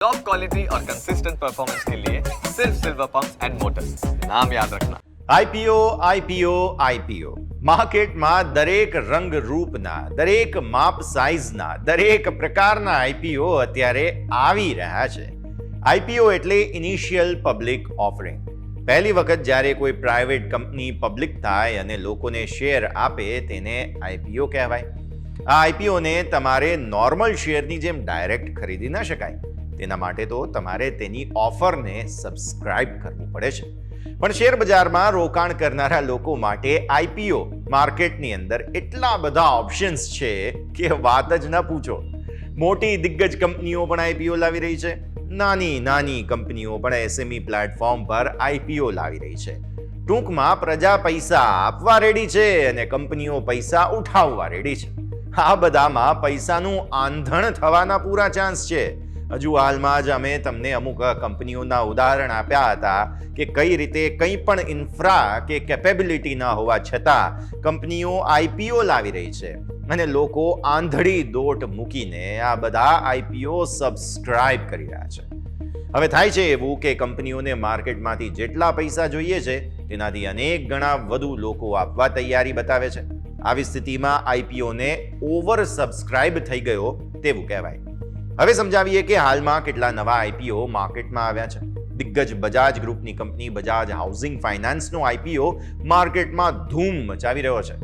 Top quality और consistent performance के लिए सिर्फ सिल्वर पंप्स एंड मोटर्स, नाम याद रखना। આઈપીઓ માર્કેટમાં દરેક રંગ રૂપના, દરેક માપ સાઈઝના, દરેક પ્રકારના આઈપીઓ અત્યારે આવી રહ્યા છે. આઈપીઓ એટલે ઇનિશિયલ પબ્લિક ઓફરિંગ. પહેલી વખત જ્યારે કોઈ પ્રાઇવેટ કંપની પબ્લિક થાય અને લોકોને શેર આપે તેને આઈપીઓ કહેવાય. આ આઈપીઓને તમારે નોર્મલ શેરની જેમ ડાયરેક્ટ ખરીદી ન શકાય. તેના માટે તો તમારે તેની ઓફરને સબસ્ક્રાઇબ કરવું પડે છે. પણ શેર બજારમાં રોકાણ કરનારા લોકો માટે આઈપીઓ માર્કેટની અંદર એટલા બધા ઓપ્શન્સ છે કે વાત જ ન પૂછો. મોટી દિગ્ગજ કંપનીઓ પણ આઈપીઓ લાવી રહી છે. નાની કંપનીઓ પણ એસએમઈ પ્લેટફોર્મ પર આઈપીઓ લાવી રહી છે. ટૂંકમાં પ્રજા પૈસા આપવા રેડી છે અને કંપનીઓ પૈસા ઉઠાવવા રેડી છે. આ બધામાં પૈસાનું આંધણ થવાના પૂરા ચાન્સ છે. હજુ હાલમાં જ અમે તમને અમુક કંપનીઓના ઉદાહરણ આપ્યા હતા કે કઈ રીતે કંઈ પણ ઇન્ફ્રા કે કેપેબિલિટી ન હોવા છતાં કંપનીઓ આઈપીઓ લાવી રહી છે અને લોકો આંધળી દોટ મૂકીને આ બધા આઈપીઓ સબસ્ક્રાઇબ કરી રહ્યા છે. હવે થાય છે એવું કે કંપનીઓને માર્કેટમાંથી જેટલા પૈસા જોઈએ છે તેનાથી અનેક ગણા વધુ લોકો આપવા તૈયારી બતાવે છે. આવી સ્થિતિમાં આઈપીઓને ઓવર સબસ્ક્રાઇબ થઈ ગયો તેવું કહેવાય. હવે સમજાવીએ કે હાલમાં કેટલા નવા આઈપીઓ માર્કેટમાં આવ્યા છે. દિગ્ગજ બજાજ ગ્રુપની કંપની બજાજ હાઉસિંગ ફાઇનાન્સનો આઈપીઓ માર્કેટમાં ધૂમ મચાવી રહ્યો છે.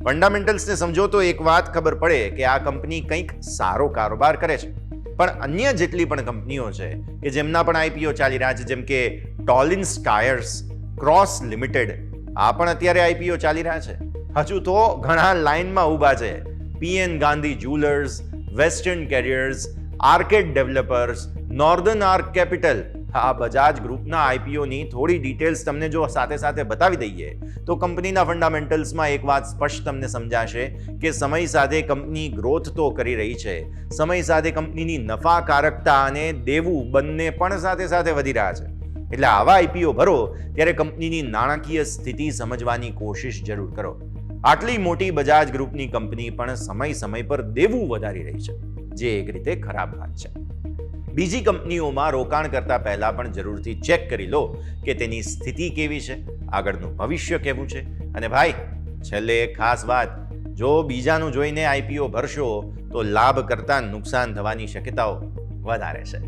ફંડામેન્ટલ્સને સમજો તો એક વાત ખબર પડે કે આ કંપની કંઈક સારો કારોબાર કરે છે. પણ અન્ય જેટલી પણ કંપનીઓ છે કે જેમના પણ આઈપીઓ ચાલી રહ્યા છે, જેમ કે ટોલિન્સ ટાયર્સ, ક્રોસ લિમિટેડ, આ પણ અત્યારે આઈપીઓ ચાલી રહ્યા છે. હજુ તો ઘણા લાઇનમાં ઊભા છે. PN Gandhi jewellers, western carriers, arcade developers, northern arc capital. આ બજાજ ગ્રુપના આઈપીઓની થોડી ડિટેલ્સ તમને જો સાથે સાથે બતાવી દઈએ તો કંપનીના ફંડામેન્ટલ્સમાં એક વાત સ્પષ્ટ તમને સમજાશે કે સમય સાથે કંપની ગ્રોથ તો કરી રહી છે, સમય સાથે કંપનીની નફાકારકતા અને દેવું બંને પણ સાથે સાથે વધી રહ્યા છે. એટલે આવા આઈપીઓ ભરો ત્યારે કંપનીની નાણાકીય સ્થિતિ સમજવાની કોશિશ જરૂર કરો. આટલી મોટી બજાજ ગ્રુપની કંપની પણ સમય પર દેવું વધારી રહી છે, જે એક રીતે ખરાબ વાત છે. બીજી કંપનીઓમાં રોકાણ કરતા પહેલા પણ જરૂરથી ચેક કરી લો કે તેની સ્થિતિ કેવી છે, આગળનું ભવિષ્ય કેવું છે. અને ભાઈ, છેલ્લે એક ખાસ વાત, જો બીજાનું જોઈને આઈપીઓ ભરશો તો લાભ કરતા નુકસાન થવાની શક્યતાઓ વધારે છે.